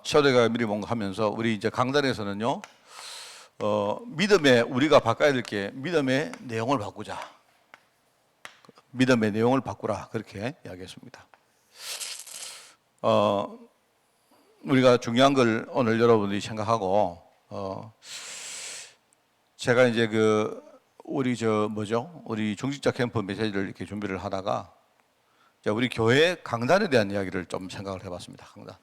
초대가 미리 뭔가 하면서 우리 이제 강단에서는요, 믿음에 우리가 바꿔야 될 게 믿음의 내용을 바꾸자. 믿음의 내용을 바꾸라. 그렇게 이야기했습니다. 우리가 중요한 걸 오늘 여러분들이 생각하고, 제가 이제 우리 우리 중직자 캠프 메시지를 이렇게 준비를 하다가, 우리 교회 강단에 대한 이야기를 좀 생각을 해봤습니다. 강단.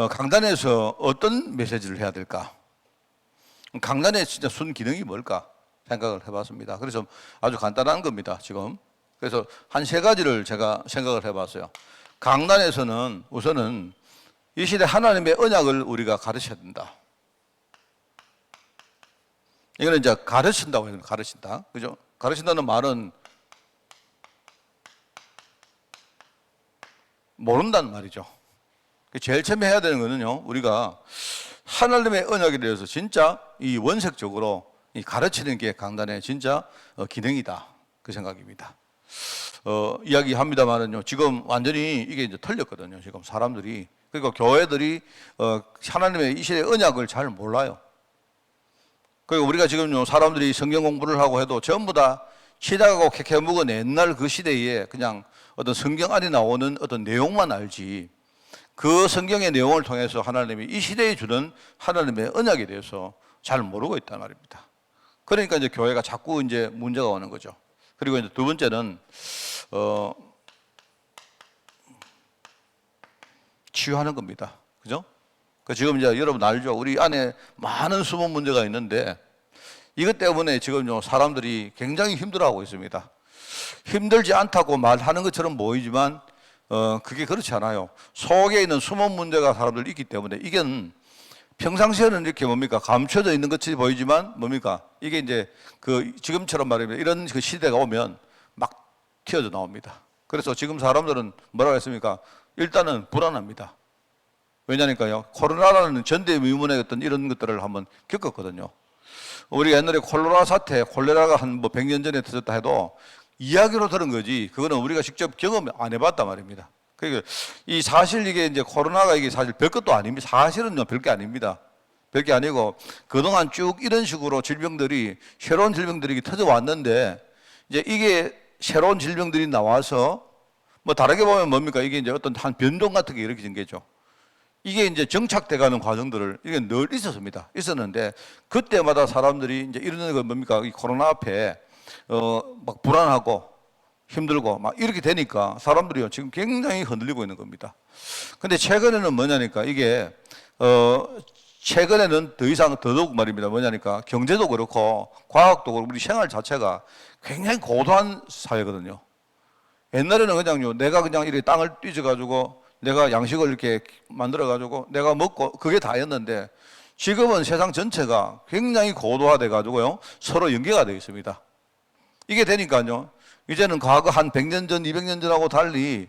강단에서 어떤 메시지를 해야 될까? 강단의 진짜 순 기능이 뭘까? 생각을 해봤습니다. 그래서 아주 간단한 겁니다, 지금. 그래서 한 세 가지를 제가 생각을 해봤어요. 강단에서는 우선은 이 시대 하나님의 언약을 우리가 가르쳐야 된다. 이거는 이제 가르친다고 해요. 가르친다. 그죠? 가르친다는 말은 모른다는 말이죠. 제일 처음에 해야 되는 거는요, 우리가 하나님의 언약에 대해서 진짜 이 원색적으로 이 가르치는 게 강단의 진짜 기능이다. 그 생각입니다. 이야기합니다만은요, 지금 완전히 이게 이제 틀렸거든요. 지금 사람들이. 그리고 교회들이 하나님의 이 시대의 언약을 잘 몰라요. 그리고 우리가 지금요, 사람들이 성경 공부를 하고 해도 전부 다 시작하고 캐캐 묵은 옛날 그 시대에 그냥 어떤 성경 안에 나오는 어떤 내용만 알지, 그 성경의 내용을 통해서 하나님이 이 시대에 주는 하나님의 언약에 대해서 잘 모르고 있단 말입니다. 그러니까 이제 교회가 자꾸 이제 문제가 오는 거죠. 그리고 이제 두 번째는, 치유하는 겁니다. 그죠? 지금 이제 여러분 알죠? 우리 안에 많은 숨은 문제가 있는데, 이것 때문에 지금 사람들이 굉장히 힘들어하고 있습니다. 힘들지 않다고 말하는 것처럼 보이지만, 그게 그렇지 않아요. 속에 있는 숨은 문제가 사람들이 있기 때문에, 이게 평상시에는 이렇게 감춰져 있는 것처럼 보이지만 이게 이제 지금처럼 말하면 이런 그 시대가 오면 막 튀어져 나옵니다. 그래서 지금 사람들은 뭐라고 했습니까? 일단은 불안합니다. 왜냐니까요, 코로나라는 전대미문의 어떤 이런 것들을 한번 겪었거든요. 우리 옛날에 콜레라 사태, 콜레라가 한 100년 전에 터졌다 해도 이야기로 들은 거지, 그거는 우리가 직접 경험 안 해봤단 말입니다. 그러니까 이 사실 이게 이제 코로나가 이게 사실 별것도 아닙니다. 사실은요, 별게 아닙니다. 별게 아니고, 그동안 쭉 이런 식으로 새로운 질병들이 터져왔는데, 이제 이게 새로운 질병들이 나와서, 다르게 보면 이게 이제 어떤 한 변종 같은 게 일으켜진 거죠. 이게 이제 정착돼 가는 과정들을, 이게 늘 있었는데, 그때마다 사람들이 이제 이러는 거 이 코로나 앞에, 막 불안하고, 힘들고 막 이렇게 되니까 사람들이요, 지금 굉장히 흔들리고 있는 겁니다. 근데 최근에는 뭐냐니까, 이게 최근에는 더 이상 더더욱 말입니다. 뭐냐니까, 경제도 그렇고 과학도 그렇고 우리 생활 자체가 굉장히 고도한 사회거든요. 옛날에는 그냥요, 내가 그냥 이렇게 땅을 뒤져가지고 내가 양식을 이렇게 만들어가지고 내가 먹고 그게 다였는데, 지금은 세상 전체가 굉장히 고도화돼 가지고요, 서로 연계가 되어 있습니다. 이게 되니까요, 이제는 과거 한 100년 전, 200년 전하고 달리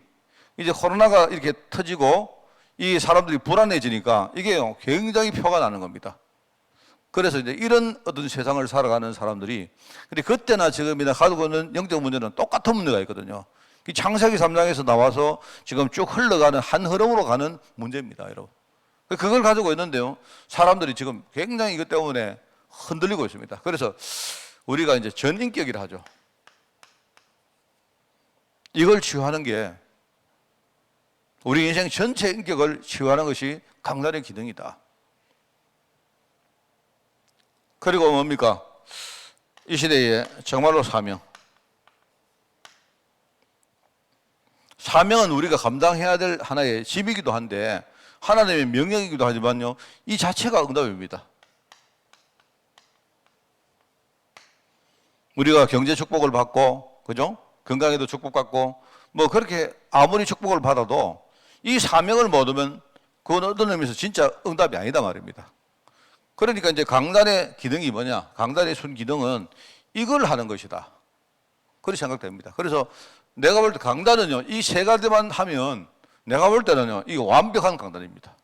이제 코로나가 이렇게 터지고 이 사람들이 불안해지니까 이게 굉장히 표가 나는 겁니다. 그래서 이제 이런 어떤 세상을 살아가는 사람들이, 근데 그때나 지금이나 가지고 있는 영적 문제는 똑같은 문제가 있거든요. 창세기 3장에서 나와서 지금 쭉 흘러가는 한 흐름으로 가는 문제입니다, 여러분. 그걸 가지고 있는데요, 사람들이 지금 굉장히 이것 때문에 흔들리고 있습니다. 그래서 우리가 이제 전인격이라 하죠. 이걸 치유하는 게, 우리 인생 전체 인격을 치유하는 것이 강단의 기능이다. 그리고 이 시대에 정말로 사명은 우리가 감당해야 될 하나의 짐이기도 한데, 하나님의 명령이기도 하지만요, 이 자체가 응답입니다. 우리가 경제 축복을 받고, 그죠? 건강에도 축복받고, 그렇게 아무리 축복을 받아도 이 사명을 못 얻으면 그건 어떤 의미에서 진짜 응답이 아니다 말입니다. 그러니까 이제 강단의 기능이 뭐냐? 강단의 순 기능은 이걸 하는 것이다. 그렇게 생각됩니다. 그래서 내가 볼 때 강단은요, 이 세 가지만 하면 내가 볼 때는요, 이게 완벽한 강단입니다.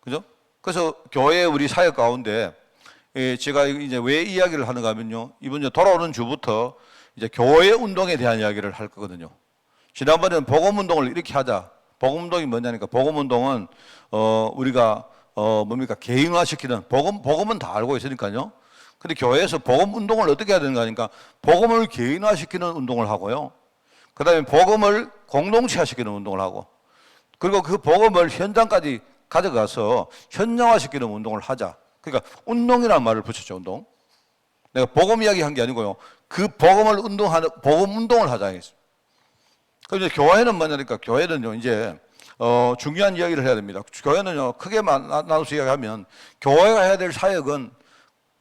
그죠? 그래서 교회 우리 사역 가운데 제가 이제 왜 이야기를 하는가 하면요, 이번 돌아오는 주부터 이제 교회 운동에 대한 이야기를 할 거거든요. 지난번에는 복음운동을 이렇게 하자. 복음운동이 뭐냐니까, 복음운동은 우리가 뭡니까, 개인화시키는, 복음은 다 알고 있으니까요. 근데 교회에서 복음운동을 어떻게 해야 되는가 하니까 복음을 개인화시키는 운동을 하고요. 그 다음에 복음을 공동체화시키는 운동을 하고, 그리고 그 복음을 현장까지 가져가서 현장화시키는 운동을 하자. 그러니까 운동이라는 말을 붙였죠, 운동. 내가 복음 이야기 한 게 아니고요. 그 복음 운동을 하자 했어요. 그래서 교회는 뭐냐니까, 교회는요, 이제, 중요한 이야기를 해야 됩니다. 교회는요, 크게 나눠서 이야기하면, 교회가 해야 될 사역은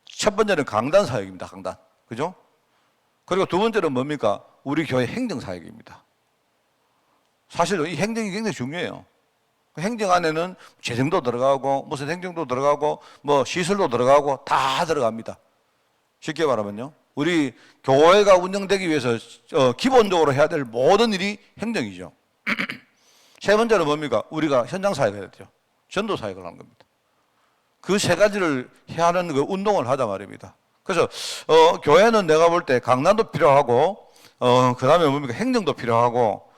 첫 번째는 강단 사역입니다, 강단. 그죠? 그리고 두 번째는 뭡니까? 우리 교회 행정 사역입니다. 사실 이 행정이 굉장히 중요해요. 행정 안에는 재정도 들어가고, 무슨 행정도 들어가고, 뭐 시설도 들어가고, 다 들어갑니다. 쉽게 말하면요. 우리 교회가 운영되기 위해서 기본적으로 해야 될 모든 일이 행정이죠. 세 번째는 뭡니까? 우리가 현장 사역을 해야 되죠. 전도 사역을 하는 겁니다. 그 세 가지를 해야 하는 그 운동을 하자 말입니다. 그래서 교회는 내가 볼 때 강단도 필요하고 그 다음에 뭡니까? 행정도 필요하고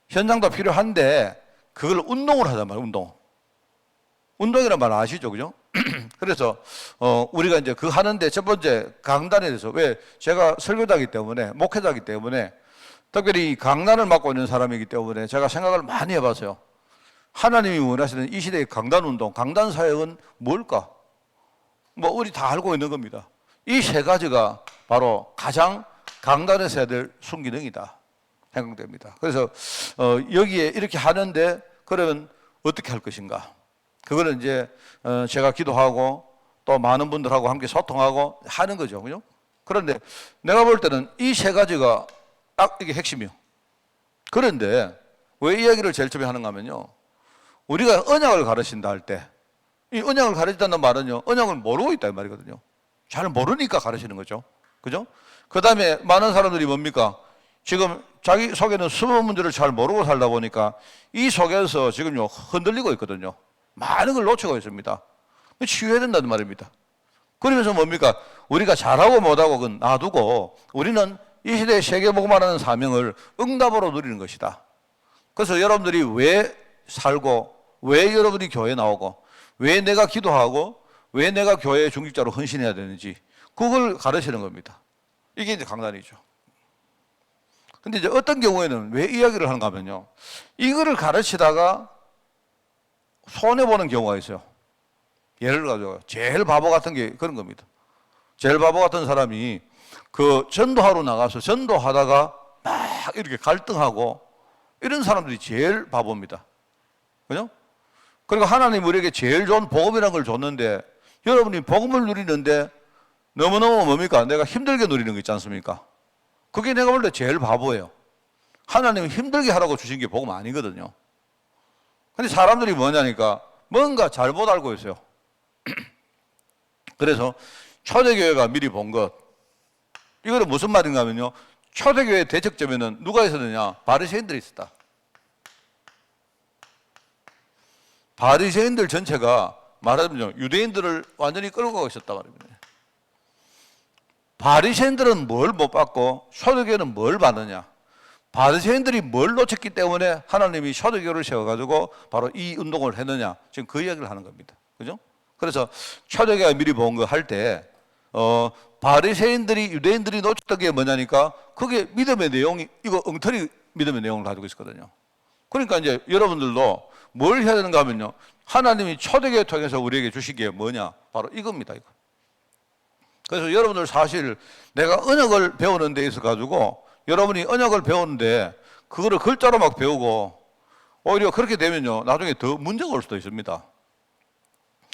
현장도 필요한데 그걸 운동을 하자 말이에요. 운동이란 말 아시죠? 그죠? 그래서 우리가 이제 그 하는데 첫 번째 강단에 대해서, 왜 제가 설교자이기 때문에, 목회자이기 때문에, 특별히 강단을 맡고 있는 사람이기 때문에 제가 생각을 많이 해봤어요. 하나님이 원하시는 이 시대의 강단 운동, 강단 사역은 뭘까? 뭐 우리 다 알고 있는 겁니다. 이 세 가지가 바로 가장 강단에서 해야 될 순기능이다 생각됩니다. 그래서 여기에 이렇게 하는데 그러면 어떻게 할 것인가? 그거는 이제 제가 기도하고 또 많은 분들하고 함께 소통하고 하는 거죠. 그죠? 그런데 내가 볼 때는 이 세 가지가 딱 이게 핵심이요. 그런데 왜 이 이야기를 제일 처음에 하는가 하면요. 우리가 언약을 가르친다 할 때, 이 언약을 가르친다는 말은요, 언약을 모르고 있다 이 말이거든요. 잘 모르니까 가르치는 거죠. 그죠? 그 다음에 많은 사람들이 뭡니까? 지금 자기 속에는 숨은 문제를 잘 모르고 살다 보니까 이 속에서 지금요, 흔들리고 있거든요. 많은 걸 놓치고 있습니다. 치유해야 된다는 말입니다. 그러면서 뭡니까? 우리가 잘하고 못하고 그건 놔두고 우리는 이 시대에 세계복음화라는 사명을 응답으로 누리는 것이다. 그래서 여러분들이 왜 살고, 왜 여러분이 교회에 나오고, 왜 내가 기도하고, 왜 내가 교회의 중직자로 헌신해야 되는지 그걸 가르치는 겁니다. 이게 이제 강단이죠. 근데 이제 어떤 경우에는 왜 이야기를 하는가 하면요, 이거를 가르치다가 손해보는 경우가 있어요. 예를 가지고 제일 바보 같은 게 그런 겁니다. 제일 바보 같은 사람이 그 전도하러 나가서 전도하다가 막 이렇게 갈등하고 이런 사람들이 제일 바보입니다. 그죠? 그리고 하나님 우리에게 제일 좋은 복음이라는 걸 줬는데 여러분이 복음을 누리는데 너무너무 뭡니까? 내가 힘들게 누리는 거 있지 않습니까? 그게 내가 볼 때 제일 바보예요. 하나님은 힘들게 하라고 주신 게 복음 아니거든요. 근데 사람들이 뭐냐니까 뭔가 잘못 알고 있어요. 그래서 초대교회가 미리 본 것, 이거는 무슨 말인가 하면요, 초대교회 대척점에는 누가 있었느냐? 바리새인들이 있었다. 바리새인들 전체가 말하자면 유대인들을 완전히 끌고 가고 있었다 말입니다. 바리새인들은 뭘 못 받고 초대교회는 뭘 받느냐? 바리새인들이 뭘 놓쳤기 때문에 하나님이 초대교회를 세워가지고 바로 이 운동을 했느냐? 지금 그 이야기를 하는 겁니다. 그죠? 그래서 초대교회가 미리 본 거 할 때 바리새인들이 유대인들이 놓쳤던 게 뭐냐니까 그게 믿음의 내용이, 이거 엉터리 믿음의 내용을 가지고 있거든요. 그러니까 이제 여러분들도 뭘 해야 되는가 하면요, 하나님이 초대교회 통해서 우리에게 주신 게 뭐냐? 바로 이겁니다. 이거. 그래서 여러분들 사실 내가 언약을 배우는 데 있어 가지고 여러분이 언약을 배우는데 그거를 글자로 막 배우고 오히려 그렇게 되면요, 나중에 더 문제가 올 수도 있습니다.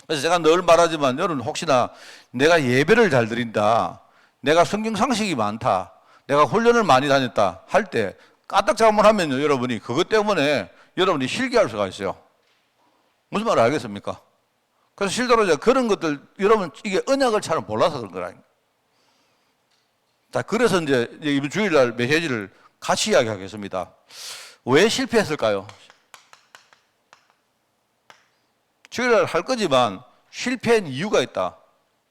그래서 제가 늘 말하지만 여러분 혹시나 내가 예배를 잘 드린다, 내가 성경 상식이 많다, 내가 훈련을 많이 다녔다 할 때 까딱 잘못하면요, 여러분이 그것 때문에 여러분이 실기할 수가 있어요. 무슨 말 알겠습니까? 그래서 실제로 이제 그런 것들, 여러분 이게 언약을 잘 몰라서 그런 거라니까. 자, 그래서 이제 이번 주일날 메시지를 같이 이야기하겠습니다. 왜 실패했을까요? 주일날 할 거지만 실패한 이유가 있다.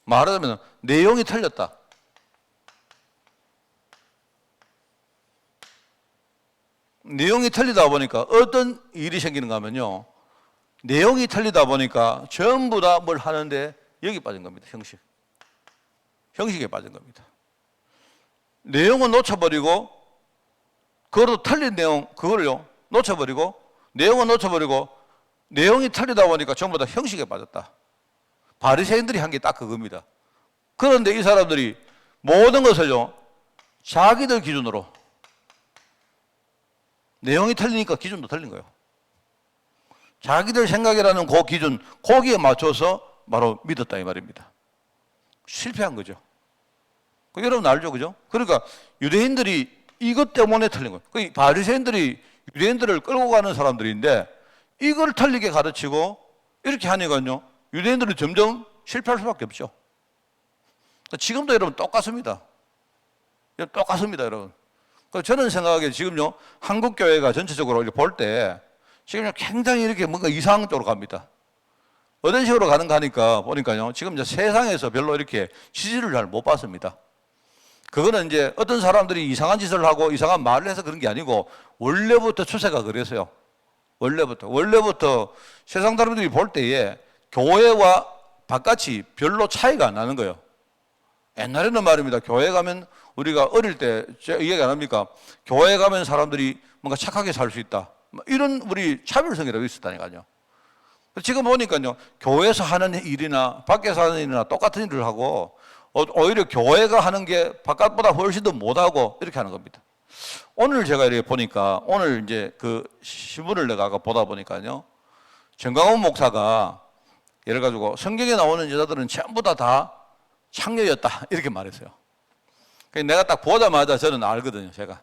말하자면 내용이 틀렸다. 내용이 틀리다 보니까 어떤 일이 생기는가 하면요. 내용이 틀리다 보니까 전부 다 뭘 하는데 여기 빠진 겁니다. 형식. 형식에 빠진 겁니다. 내용은 놓쳐버리고 그것도 틀린 내용 그걸요 놓쳐버리고 내용은 놓쳐버리고 내용이 틀리다 보니까 전부 다 형식에 빠졌다. 바리새인들이 한 게 딱 그겁니다. 그런데 이 사람들이 모든 것을요 자기들 기준으로 내용이 틀리니까 기준도 틀린 거예요. 자기들 생각이라는 그 기준 거기에 맞춰서 바로 믿었다 이 말입니다. 실패한 거죠. 여러분 알죠, 그죠? 그러니까 유대인들이 이것 때문에 틀린 거예요. 그 바리새인들이 유대인들을 끌고 가는 사람들인데 이걸 틀리게 가르치고 이렇게 하니까요 유대인들은 점점 실패할 수밖에 없죠. 지금도 여러분 똑같습니다. 똑같습니다, 여러분. 저는 생각하기에 지금요 한국 교회가 전체적으로 볼 때 지금 굉장히 이렇게 뭔가 이상한 쪽으로 갑니다. 어떤 식으로 가는가 하니까 보니까요 지금 이제 세상에서 별로 이렇게 지지를 잘 못 받습니다. 그거는 이제 어떤 사람들이 이상한 짓을 하고 이상한 말을 해서 그런 게 아니고 원래부터 추세가 그래서요. 원래부터 세상 사람들이 볼 때에 교회와 바깥이 별로 차이가 안 나는 거예요. 옛날에는 말입니다. 교회 가면 우리가 어릴 때 얘기 안 합니까? 교회 가면 사람들이 뭔가 착하게 살 수 있다. 이런 우리 차별성이라고 있었다니까요. 지금 보니까요 교회에서 하는 일이나 밖에서 하는 일이나 똑같은 일을 하고 오히려 교회가 하는 게 바깥보다 훨씬 더 못하고 이렇게 하는 겁니다. 오늘 제가 이렇게 보니까 오늘 이제 그 신문을 내가 아까 보다 보니까요 정강훈 목사가 예를 가지고 성경에 나오는 여자들은 전부 다 창녀였다 이렇게 말했어요. 내가 딱 보자마자 저는 알거든요. 제가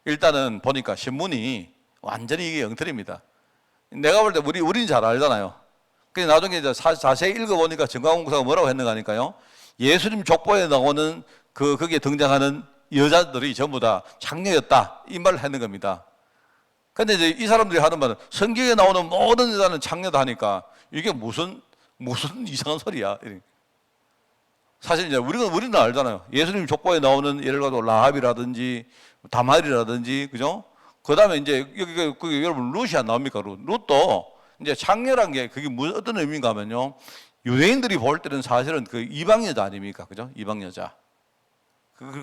일단은 보니까 신문이 완전히 이게 엉터리입니다. 내가 볼 때 우리는 잘 알잖아요. 근데 나중에 이제 자세히 읽어보니까 정강훈 목사가 뭐라고 했는가 하니까요 예수님 족보에 나오는 거기에 등장하는 여자들이 전부 다 창녀였다 이 말을 했는 겁니다. 근데 이제 이 사람들이 하는 말은 성경에 나오는 모든 여자는 창녀다 하니까 이게 무슨 이상한 소리야. 사실 이제 우리는 알잖아요. 예수님 족보에 나오는 예를 들어 라합이라든지 다말이라든지 그죠? 그다음에 이제 여기 여러분 룻이 안 나옵니까? 룻도 이제 창녀란 게 그게 어떤 의미인가 하면요. 유대인들이 볼 때는 사실은 그 이방 여자 아닙니까? 그죠? 이방 여자.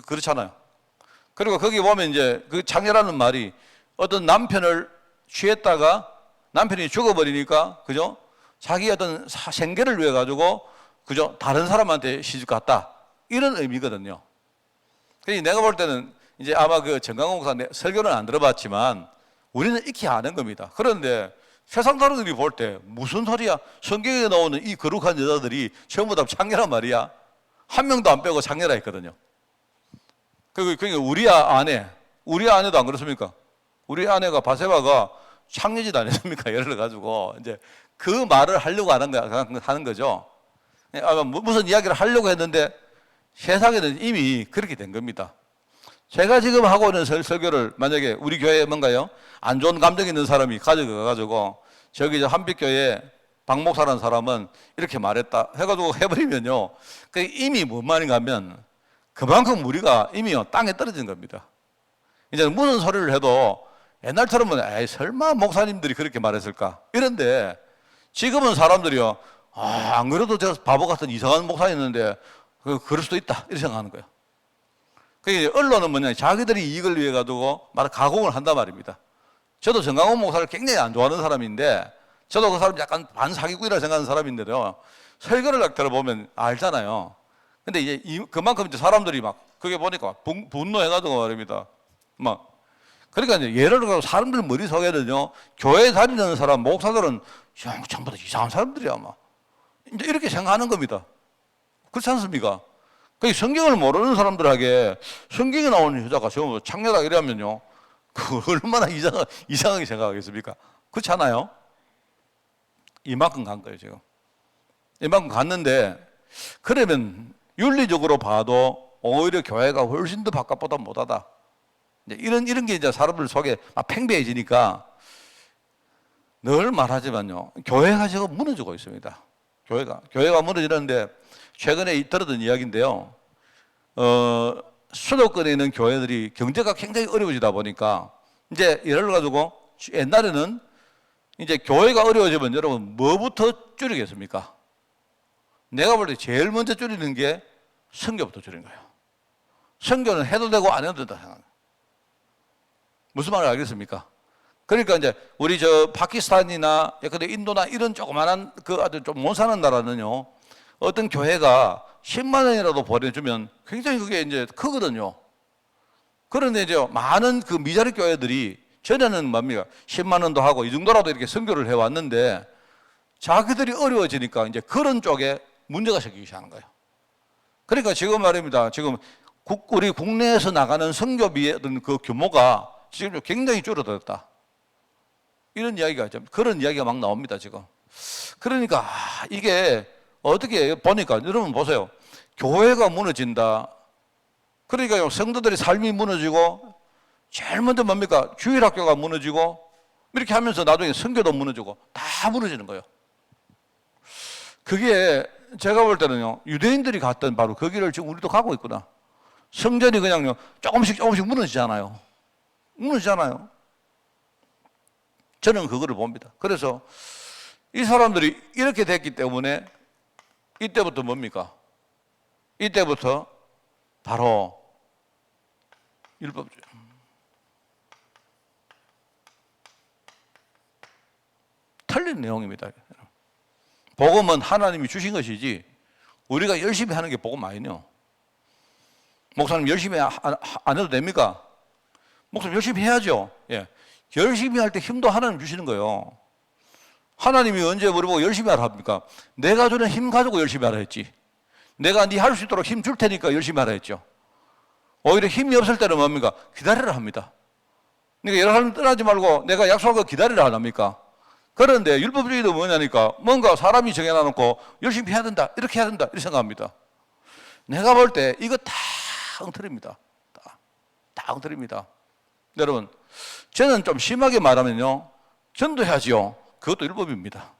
그렇잖아요. 그리고 거기 보면 이제 그 창녀라는 말이 어떤 남편을 취했다가 남편이 죽어버리니까 그죠? 자기 어떤 생계를 위해 가지고 그죠? 다른 사람한테 시집 갔다. 이런 의미거든요. 그러니까 내가 볼 때는 이제 아마 그 정강훈 목사 설교는 안 들어봤지만 우리는 익히 아는 겁니다. 그런데 세상 사람들이 볼 때 무슨 소리야? 성경에 나오는 이 거룩한 여자들이 전부 다 창녀란 말이야. 한 명도 안 빼고 창녀라 했거든요. 그러니까 우리 아내도 안 그렇습니까? 우리 아내가 바세바가 창녀짓 안 했습니까? 예를 들어가지고 이제 그 말을 하려고 하는 거죠. 아마 무슨 이야기를 하려고 했는데 세상에는 이미 그렇게 된 겁니다. 제가 지금 하고 있는 설교를 만약에 우리 교회에 뭔가요? 안 좋은 감정 있는 사람이 가져가가지고 저기 한빛교회 박 목사라는 사람은 이렇게 말했다 해가지고 해버리면요. 그 이미 뭔 말인가 하면 그만큼 우리가 이미 땅에 떨어진 겁니다. 이제 무슨 소리를 해도 옛날처럼은 에이 설마 목사님들이 그렇게 말했을까 이런데 지금은 사람들이요. 안 그래도 저 바보 같은 이상한 목사였는데 그럴 수도 있다 이렇게 생각하는 거예요. 그러니까 언론은 뭐냐 자기들이 이익을 위해 가지고 가공을 한단 말입니다. 저도 정강훈 목사를 굉장히 안 좋아하는 사람인데 저도 그 사람 약간 반사기꾼이라 생각하는 사람인데요. 설교를 딱 들어보면 알잖아요. 근데 이제 그만큼 이제 사람들이 막 그게 보니까 분노해가지고 말입니다. 그러니까 이제 예를 들어 사람들 머릿속에는요 교회 다니는 사람 목사들은 전부 다 이상한 사람들이야 막 이제 이렇게 생각하는 겁니다. 그렇지 않습니까? 그 성경을 모르는 사람들에게 성경에 나오는 여자가 전부 창녀다 이러면요 그 얼마나 이상하게 생각하겠습니까? 그렇지 않아요? 이만큼 간 거예요 지금. 이만큼 갔는데 그러면 윤리적으로 봐도 오히려 교회가 훨씬 더 바깥보다 못하다. 이제 이런 게 이제 사람들 속에 막 팽배해지니까 늘 말하지만요 교회가 지금 무너지고 있습니다. 교회가 무너지는데 최근에 들었던 이야기인데요. 수도권에 있는 교회들이 경제가 굉장히 어려워지다 보니까 이제 예를 가지고 옛날에는 이제 교회가 어려워지면 여러분 뭐부터 줄이겠습니까? 내가 볼 때 제일 먼저 줄이는 게 선교부터 줄인 거예요. 선교는 해도 되고 안 해도 된다 생각해요. 무슨 말을 알겠습니까? 그러니까 이제 우리 저 파키스탄이나 근데 인도나 이런 조그만한 그 아주 좀 못 사는 나라는요, 어떤 교회가 10만 원이라도 보내주면 굉장히 그게 이제 크거든요. 그런데 이제 많은 그 미자리 교회들이 전에는 뭡니까? 10만 원도 하고 이 정도라도 이렇게 선교를 해왔는데 자기들이 어려워지니까 이제 그런 쪽에 문제가 생기기 시작하는 거예요. 그러니까 지금 말입니다. 지금 우리 국내에서 나가는 선교비의 어떤 그 규모가 지금 굉장히 줄어들었다. 이런 이야기가 좀, 그런 이야기가 막 나옵니다, 지금. 그러니까 이게 어떻게 보니까 여러분 보세요. 교회가 무너진다. 그러니까 성도들의 삶이 무너지고 제일 먼저 뭡니까? 주일학교가 무너지고 이렇게 하면서 나중에 선교도 무너지고 다 무너지는 거예요. 그게 제가 볼 때는요, 유대인들이 갔던 바로 그 길을 지금 우리도 가고 있구나. 성전이 그냥요, 조금씩 무너지잖아요. 무너지잖아요. 저는 그거를 봅니다. 그래서 이 사람들이 이렇게 됐기 때문에 이때부터 뭡니까? 이때부터 바로 율법주의. 틀린 내용입니다. 복음은 하나님이 주신 것이지 우리가 열심히 하는 게 복음 아니에요. 목사님 열심히 안 해도 됩니까? 목사님 열심히 해야죠. 예. 열심히 할 때 힘도 하나님 주시는 거예요. 하나님이 언제 우리보고 열심히 하라 합니까? 내가 주는 힘 가지고 열심히 하라 했지. 내가 네 할 수 있도록 힘 줄 테니까 열심히 하라 했죠. 오히려 힘이 없을 때는 뭡니까? 기다리라 합니다. 그러니까 여러 사람 떠나지 말고 내가 약속한 거 기다리라 안 합니까? 그런데 율법주의도 뭐냐니까 뭔가 사람이 정해놔놓고 열심히 해야 된다, 이렇게 해야 된다, 이렇게 생각합니다. 내가 볼 때 이거 다 엉터리입니다. 다 엉터리입니다. 여러분, 저는 좀 심하게 말하면요, 전도해야지요. 그것도 율법입니다.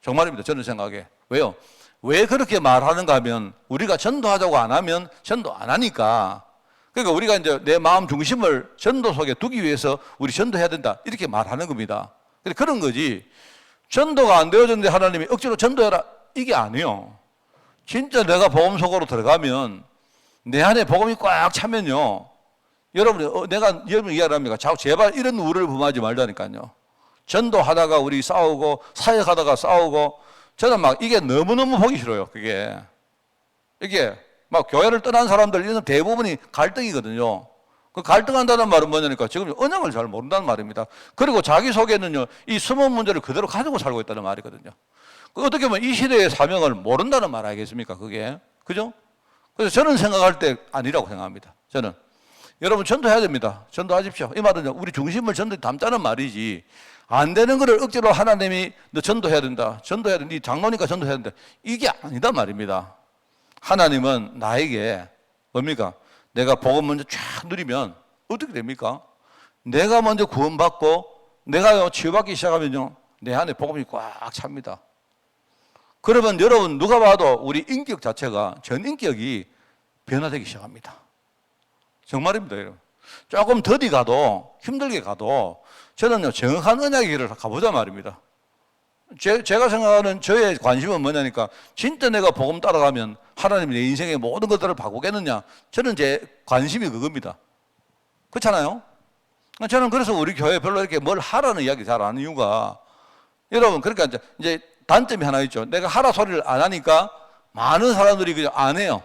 정말입니다. 저는 생각에. 왜요? 왜 그렇게 말하는가 하면 우리가 전도하자고 안 하면 전도 안 하니까. 그러니까 우리가 이제 내 마음 중심을 전도 속에 두기 위해서 우리 전도해야 된다, 이렇게 말하는 겁니다. 그런 거지. 전도가 안 되어졌는데 하나님이 억지로 전도해라, 이게 아니에요. 진짜 내가 복음 속으로 들어가면 내 안에 복음이 꽉 차면요, 여러분이 내가 여러분 이야기합니까? 자꾸 제발 이런 우를 범하지 말라니까요. 전도하다가 우리 싸우고 사역하다가 싸우고, 저는 막 이게 너무너무 보기 싫어요. 이게 막 교회를 떠난 사람들 이런 대부분이 갈등이거든요. 그 갈등한다는 말은 뭐냐니까 지금 언약을 잘 모른다는 말입니다. 그리고 자기 속에는요, 이 숨은 문제를 그대로 가지고 살고 있다는 말이거든요. 어떻게 보면 이 시대의 사명을 모른다는 말 아니겠습니까? 그게. 그죠? 그래서 저는 생각할 때 아니라고 생각합니다. 저는. 여러분 전도해야 됩니다. 전도하십시오. 이 말은 우리 중심을 전도에 담자는 말이지, 안 되는 거를 억지로 하나님이 너 전도해야 된다, 전도해야 된다, 네 장로니까 전도해야 된다, 이게 아니다 말입니다. 하나님은 나에게 뭡니까? 내가 복음 먼저 쫙 누리면 어떻게 됩니까? 내가 먼저 구원받고 내가 치유받기 시작하면요, 내 안에 복음이 꽉 찹니다. 그러면 여러분 누가 봐도 우리 인격 자체가, 전 인격이 변화되기 시작합니다. 정말입니다, 여러분. 조금 더디 가도, 힘들게 가도 저는요, 정확한 언약의 길을 가보자 말입니다. 제가 생각하는 저의 관심은 뭐냐니까, 진짜 내가 복음 따라가면 하나님이 내 인생의 모든 것들을 바꾸겠느냐, 저는 제 관심이 그겁니다. 그렇잖아요? 저는 그래서 우리 교회 별로 이렇게 뭘 하라는 이야기 잘 안 하는 이유가, 여러분, 그러니까 이제 단점이 하나 있죠. 내가 하라 소리를 안 하니까 많은 사람들이 그냥 안 해요.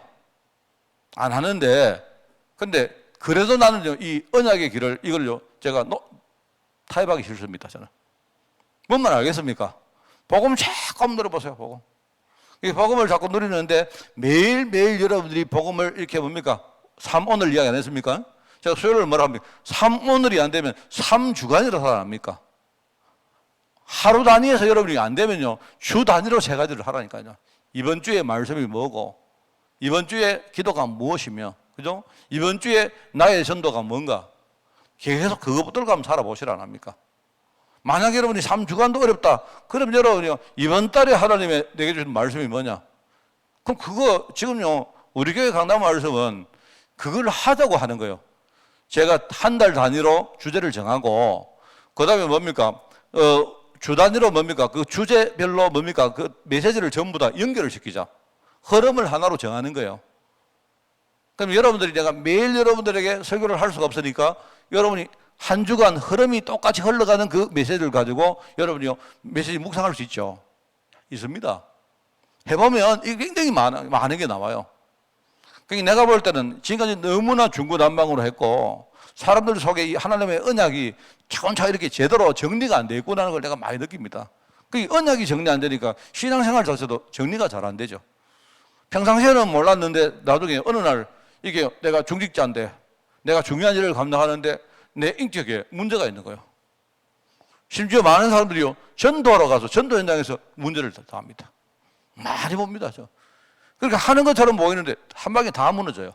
안 하는데, 근데 그래도 나는요, 이 언약의 길을, 이걸요, 제가 타협하기 싫습니다, 저는. 뭔 말 알겠습니까? 복음 자꾸 누려보세요, 복음. 이 복음을 자꾸 누리는데 매일매일 여러분들이 복음을 이렇게 뭡니까? 3오늘 이야기 안 했습니까? 제가 수요일을 뭐라 합니까? 3오늘이 안 되면 3주간이라 살아납니까? 하루 단위에서 여러분이 안 되면요, 주 단위로 세 가지를 하라니까요. 이번 주에 말씀이 뭐고, 이번 주에 기도가 무엇이며, 그죠? 이번 주에 나의 전도가 뭔가, 계속 그거 붙들고 한번 살아보시라 안 합니까? 만약 여러분이 3주간도 어렵다, 그럼 여러분이요, 이번 달에 하나님의 내게 주신 말씀이 뭐냐? 그럼 그거 지금요, 우리 교회 강단 말씀은 그걸 하자고 하는 거예요. 제가 한 달 단위로 주제를 정하고 그다음에 뭡니까? 주 단위로 뭡니까? 그 주제별로 뭡니까? 그 메시지를 전부 다 연결을 시키자. 흐름을 하나로 정하는 거예요. 그럼 여러분들이 내가 매일 여러분들에게 설교를 할 수가 없으니까 여러분이 한 주간 흐름이 똑같이 흘러가는 그 메시지를 가지고 여러분이 메시지 묵상할 수 있죠. 있습니다. 해보면 이게 굉장히 많은 게 나와요. 그러니까 내가 볼 때는 지금까지 너무나 중구난방으로 했고 사람들 속에 이 하나님의 언약이 차근차근 이렇게 제대로 정리가 안 돼 있구나는 걸 내가 많이 느낍니다. 그 언약이 정리 안 되니까 신앙생활 자체도 정리가 잘 안 되죠. 평상시에는 몰랐는데 나중에 어느 날 이게 내가 중직자인데 내가 중요한 일을 감당하는데 내 인격에 문제가 있는 거예요. 심지어 많은 사람들이요 전도하러 가서 전도 현장에서 문제를 다 합니다. 많이 봅니다. 저. 그러니까 하는 것처럼 보이는데 한 방에 다 무너져요.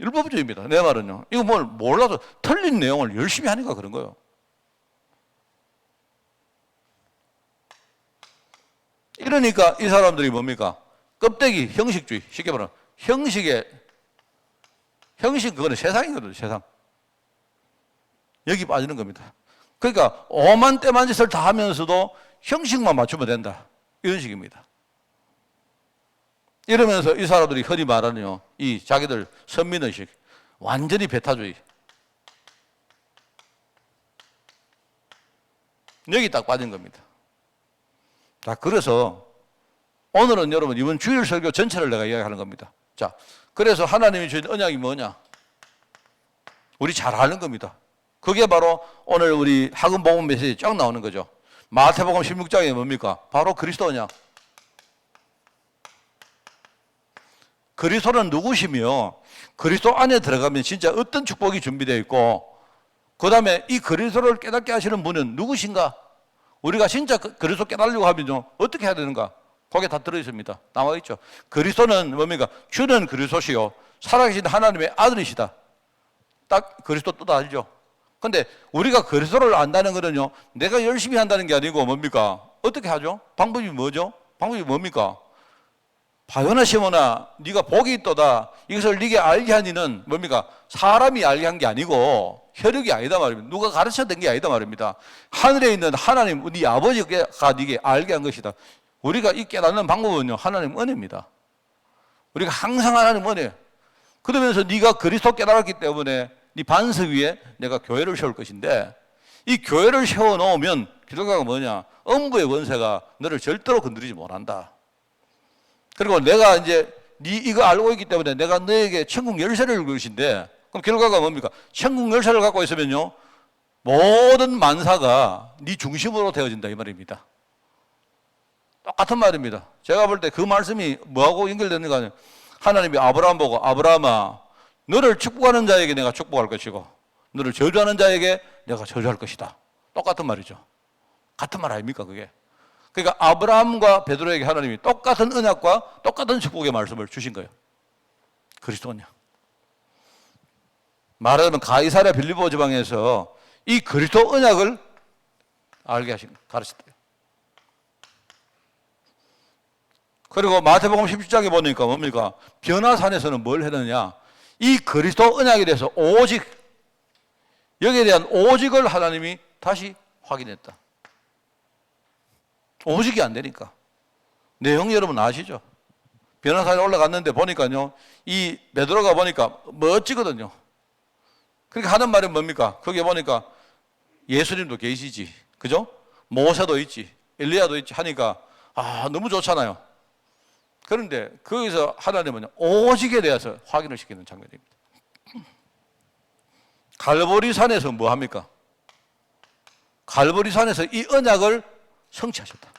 율법주의입니다. 내 말은요. 이거 뭘 몰라서 틀린 내용을 열심히 하니까 그런 거예요. 이러니까 이 사람들이 뭡니까? 껍데기 형식주의. 쉽게 말하면 형식 그거는 세상이거든요. 세상. 여기 빠지는 겁니다. 그러니까 오만 때만 짓을 다 하면서도 형식만 맞추면 된다. 이런 식입니다. 이러면서 이 사람들이 흔히 말하는 이 자기들 선민의식, 완전히 배타주의. 여기 딱 빠진 겁니다. 자, 그래서 오늘은 여러분 이번 주일 설교 전체를 내가 이야기하는 겁니다. 자, 그래서 하나님이 주신 언약이 뭐냐? 우리 잘 아는 겁니다. 그게 바로 오늘 우리 학원 복음 메시지 쫙 나오는 거죠. 마태복음 16장에 뭡니까? 바로 그리스도 언약. 그리스도는 누구시며 그리스도 안에 들어가면 진짜 어떤 축복이 준비되어 있고 그 다음에 이 그리스도를 깨닫게 하시는 분은 누구신가? 우리가 진짜 그리스도 깨달으려고 하면요 어떻게 해야 되는가? 거기에 다 들어있습니다. 나와 있죠. 그리스도는 뭡니까? 주는 그리스도시요 살아계신 하나님의 아들이시다. 딱 그리스도 뜻 알죠? 근데 우리가 그리스도를 안다는 거는요 내가 열심히 한다는 게 아니고 뭡니까? 어떻게 하죠? 방법이 뭐죠? 방법이 뭡니까? 바요나 시몬아 네가 복이 있도다. 이것을 네게 알게 하니는 뭡니까? 사람이 알게 한 게 아니고 혈육이 아니다 말입니다. 누가 가르쳐낸 게 아니다 말입니다. 하늘에 있는 하나님 네 아버지가 네게 알게 한 것이다. 우리가 이 깨닫는 방법은요 하나님 은혜입니다. 우리가 항상 하나님 은혜. 그러면서 네가 그리스도 깨달았기 때문에 네 반석 위에 내가 교회를 세울 것인데 이 교회를 세워놓으면 결과가 뭐냐? 음부의 권세가 너를 절대로 건드리지 못한다. 그리고 내가 이제 네 이거 알고 있기 때문에 내가 너에게 천국 열쇠를 줄 것인데 그럼 결과가 뭡니까? 천국 열쇠를 갖고 있으면요 모든 만사가 네 중심으로 되어진다 이 말입니다. 똑같은 말입니다. 제가 볼 때 그 말씀이 뭐하고 연결되는가 하면 하나님이 아브라함 보고 아브라함아 너를 축복하는 자에게 내가 축복할 것이고 너를 저주하는 자에게 내가 저주할 것이다. 똑같은 말이죠. 같은 말 아닙니까 그게? 그러니까 아브라함과 베드로에게 하나님이 똑같은 언약과 똑같은 축복의 말씀을 주신 거예요. 그리스도 언약. 말하자면 가이사랴 빌립보 지방에서 이 그리스도 언약을 알게 가르쳤대요. 그리고 마태복음 17장에 보니까 뭡니까? 변화산에서는 뭘 했느냐? 이 그리스도 언약에 대해서 오직 여기에 대한 오직을 하나님이 다시 확인했다. 오직이 안 되니까. 내용 여러분 아시죠? 변화산에 올라갔는데 보니까요, 이 베드로가 보니까 멋지거든요. 그러니까 하는 말은 뭡니까? 거기에 보니까 예수님도 계시지. 그죠? 모세도 있지. 엘리야도 있지. 하니까, 너무 좋잖아요. 그런데 거기서 하나님은 오직에 대해서 확인을 시키는 장면입니다. 갈보리 산에서 뭐 합니까? 갈보리 산에서 이 언약을 성취하셨다.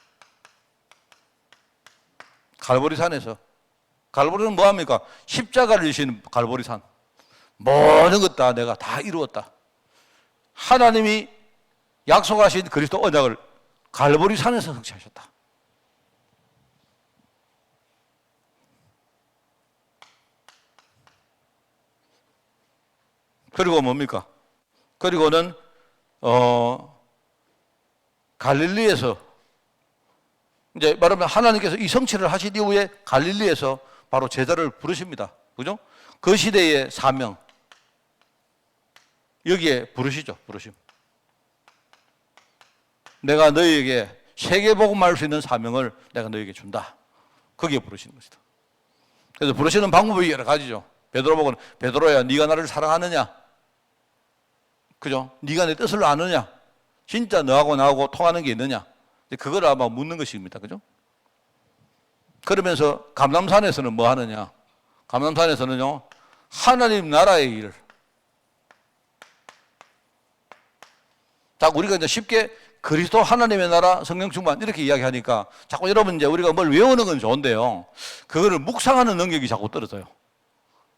갈보리 산에서. 갈보리는 뭐 합니까? 십자가를 지신 갈보리 산. 모든 것 다 내가 다 이루었다. 하나님이 약속하신 그리스도 언약을 갈보리 산에서 성취하셨다. 그리고 뭡니까? 그리고는 갈릴리에서 이제 말하면 하나님께서 이 성취를 하신 이후에 갈릴리에서 바로 제자를 부르십니다. 그죠? 그 시대의 사명. 여기에 부르시죠. 부르심. 내가 너희에게 세계복음할 수 있는 사명을 내가 너희에게 준다. 거기에 부르시는 것이다. 그래서 부르시는 방법이 여러 가지죠. 베드로 보고는 베드로야 네가 나를 사랑하느냐? 그죠? 네가 내 뜻을 아느냐? 진짜 너하고 나하고 통하는 게 있느냐? 그걸 아마 묻는 것입니다. 그죠? 그러면서 감람산에서는 뭐 하느냐? 감람산에서는요, 하나님 나라의 일. 자, 우리가 이제 쉽게 그리스도 하나님의 나라 성령 충만 이렇게 이야기하니까 자꾸 여러분 이제 우리가 뭘 외우는 건 좋은데요. 그거를 묵상하는 능력이 자꾸 떨어져요.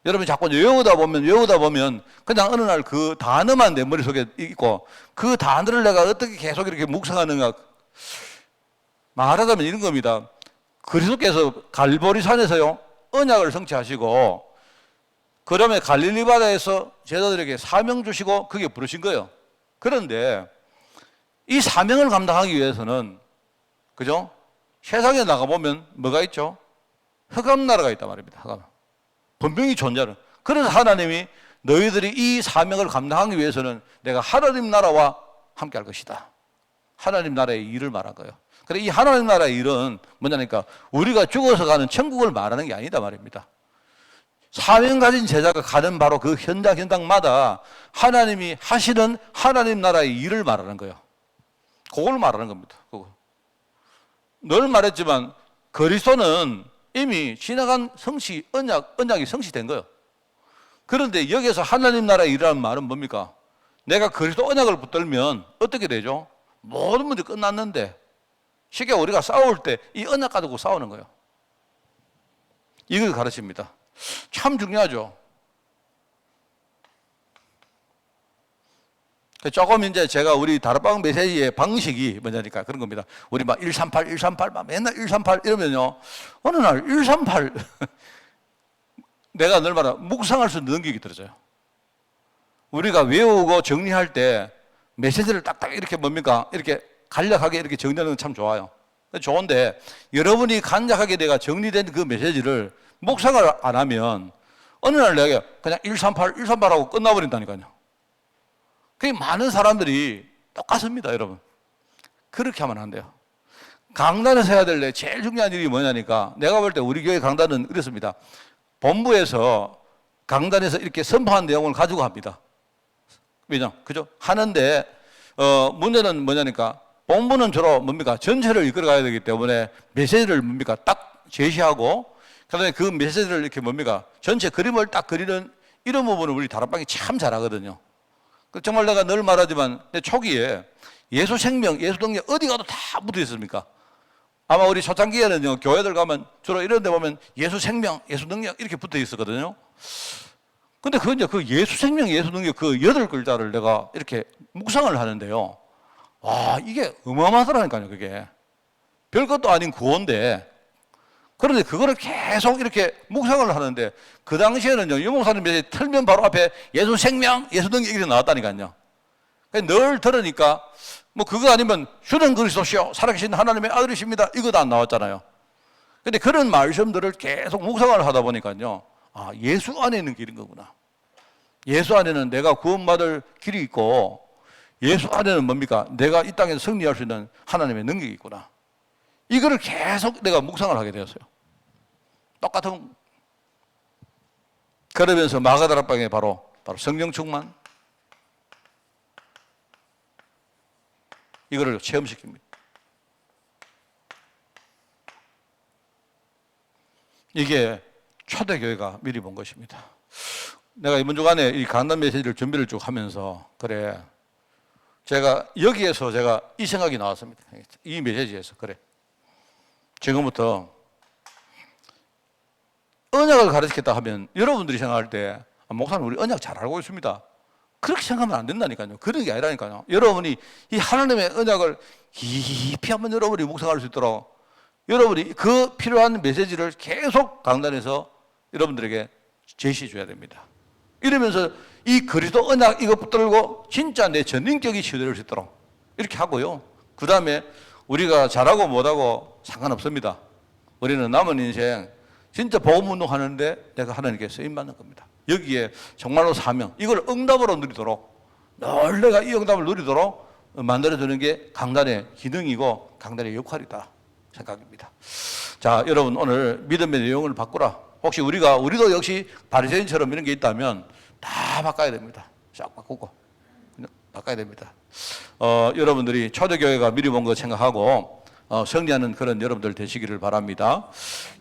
여러분이 자꾸 외우다 보면 그냥 어느 날 그 단어만 내 머릿속에 있고 그 단어를 내가 어떻게 계속 이렇게 묵상하는가. 말하자면 이런 겁니다. 그리스도께서 갈보리산에서요, 언약을 성취하시고 그다음에 갈릴리 바다에서 제자들에게 사명 주시고 그게 부르신 거예요. 그런데 이 사명을 감당하기 위해서는, 그죠? 세상에 나가보면 뭐가 있죠? 흑암 나라가 있단 말입니다. 흑암. 분명히 존재하는. 그래서 하나님이 너희들이 이 사명을 감당하기 위해서는 내가 하나님 나라와 함께 할 것이다. 하나님 나라의 일을 말한 거예요. 그래, 이 하나님 나라의 일은 뭐냐니까 우리가 죽어서 가는 천국을 말하는 게 아니다 말입니다. 사명 가진 제자가 가는 바로 그 현장마다 하나님이 하시는 하나님 나라의 일을 말하는 거예요. 그걸 말하는 겁니다. 그거. 늘 말했지만 그리스도는 이미 지나간 성시, 언약이 성시된 거예요. 그런데 여기서 하나님 나라의 일이라는 말은 뭡니까? 내가 그리스도 언약을 붙들면 어떻게 되죠? 모든 문제 끝났는데 쉽게 우리가 싸울 때 이 언약 가지고 싸우는 거예요. 이걸 가르칩니다. 참 중요하죠. 조금 이제 제가 우리 다락방 메시지의 방식이 뭐냐니까 그런 겁니다. 우리 막 138, 막 맨날 138 이러면요. 어느 날 138 내가 늘 말하는 묵상할 수 있는 능력이 들어져요. 우리가 외우고 정리할 때 메시지를 딱딱 이렇게 뭡니까? 이렇게 간략하게 이렇게 정리하는 건 참 좋아요. 좋은데 여러분이 간략하게 내가 정리된 그 메시지를 묵상을 안 하면 어느 날 내가 그냥 138 하고 끝나버린다니까요. 그 많은 사람들이 똑같습니다, 여러분. 그렇게 하면 안 돼요. 강단에서 해야 될 제일 중요한 일이 뭐냐니까 내가 볼 때 우리 교회 강단은 이렇습니다. 본부에서 강단에서 이렇게 선포한 내용을 가지고 합니다. 왜냐? 그죠? 하는데 문제는 뭐냐니까 본부는 주로 뭡니까? 전체를 이끌어 가야 되기 때문에 메시지를 뭡니까? 딱 제시하고 그다음에 그 메시지를 이렇게 뭡니까? 전체 그림을 딱 그리는 이런 부분을 우리 다락방이 참 잘하거든요. 정말 내가 늘 말하지만 초기에 예수 생명, 예수 능력 어디 가도 다 붙어 있습니까? 아마 우리 초창기에는요, 교회들 가면 주로 이런 데 보면 예수 생명, 예수 능력 이렇게 붙어 있었거든요. 근데 그 이제 그 예수 생명, 예수 능력 그 8글자를 내가 이렇게 묵상을 하는데요. 와, 이게 어마어마하더라니까요, 그게. 별것도 아닌 구호인데. 그런데 그거를 계속 이렇게 묵상을 하는데 그 당시에는요, 유 목사님이 틀면 바로 앞에 예수 생명, 예수 능력 이렇게 나왔다니까요. 늘 들으니까 뭐 그거 아니면 주는 그리스도시요 살아계신 하나님의 아들이십니다. 이것도 안 나왔잖아요. 근데 그런 말씀들을 계속 묵상을 하다 보니까요. 아, 예수 안에 있는 길인 거구나. 예수 안에는 내가 구원받을 길이 있고 예수 안에는 뭡니까? 내가 이 땅에서 승리할 수 있는 하나님의 능력이 있구나. 이거를 계속 내가 묵상을 하게 되었어요. 똑같은. 그러면서 마가다락방에 바로 성령 충만 이거를 체험시킵니다. 이게 초대교회가 미리 본 것입니다. 내가 이번 주간에 이 강단 메시지를 준비를 쭉 하면서 그래 제가 여기에서 제가 이 생각이 나왔습니다. 이 메시지에서 그래 지금부터 언약을 가르치겠다 하면 여러분들이 생각할 때 목사님 우리 언약 잘 알고 있습니다. 그렇게 생각하면 안 된다니까요. 그런 게 아니라니까요. 여러분이 이 하나님의 언약을 깊이 한번 여러분이 묵상할 수 있도록 여러분이 그 필요한 메시지를 계속 강단에서 여러분들에게 제시해 줘야 됩니다. 이러면서 이 그리스도 언약 이거 붙들고 진짜 내 전인격이 치유될 수 있도록 이렇게 하고요. 그 다음에 우리가 잘하고 못하고 상관없습니다. 우리는 남은 인생 진짜 복음운동 하는데 내가 하나님께 쓰임받는 겁니다. 여기에 정말로 사명, 이걸 응답으로 누리도록 늘 내가 이 응답을 누리도록 만들어주는 게 강단의 기능이고 강단의 역할이다 생각입니다. 자, 여러분 오늘 믿음의 내용을 바꾸라. 혹시 우리도 역시 바리새인처럼 이런 게 있다면 다 바꿔야 됩니다. 싹 바꾸고 바꿔야 됩니다. 여러분들이 초대교회가 미리 본 거 생각하고 승리하는 그런 여러분들 되시기를 바랍니다.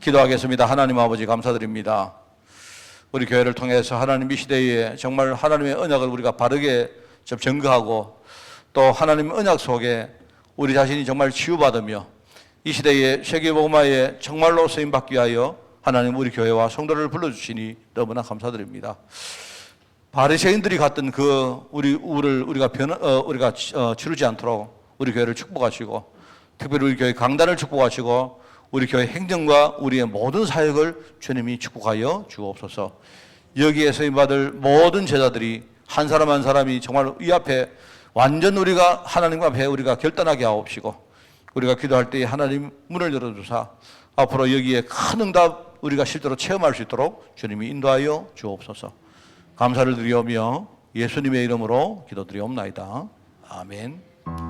기도하겠습니다. 하나님 아버지 감사드립니다. 우리 교회를 통해서 하나님 이 시대에 정말 하나님의 언약을 우리가 바르게 좀 증거하고 또 하나님의 언약 속에 우리 자신이 정말 치유받으며 이 시대의 세계복음화에 정말로 쓰임받기 위하여 하나님 우리 교회와 성도를 불러주시니 너무나 감사드립니다. 바리새인들이 갔던 그 우리 우를 우리가 치르지 않도록 우리 교회를 축복하시고 특별히 우리 교회 강단을 축복하시고 우리 교회 행정과 우리의 모든 사역을 주님이 축복하여 주옵소서. 여기에 쓰임받을 모든 제자들이 한 사람 한 사람이 정말 이 앞에 완전 우리가 하나님 앞에 우리가 결단하게 하옵시고 우리가 기도할 때 하나님 문을 열어주사 앞으로 여기에 큰 응답 우리가 실제로 체험할 수 있도록 주님이 인도하여 주옵소서. 감사를 드리오며 예수님의 이름으로 기도드리옵나이다. 아멘.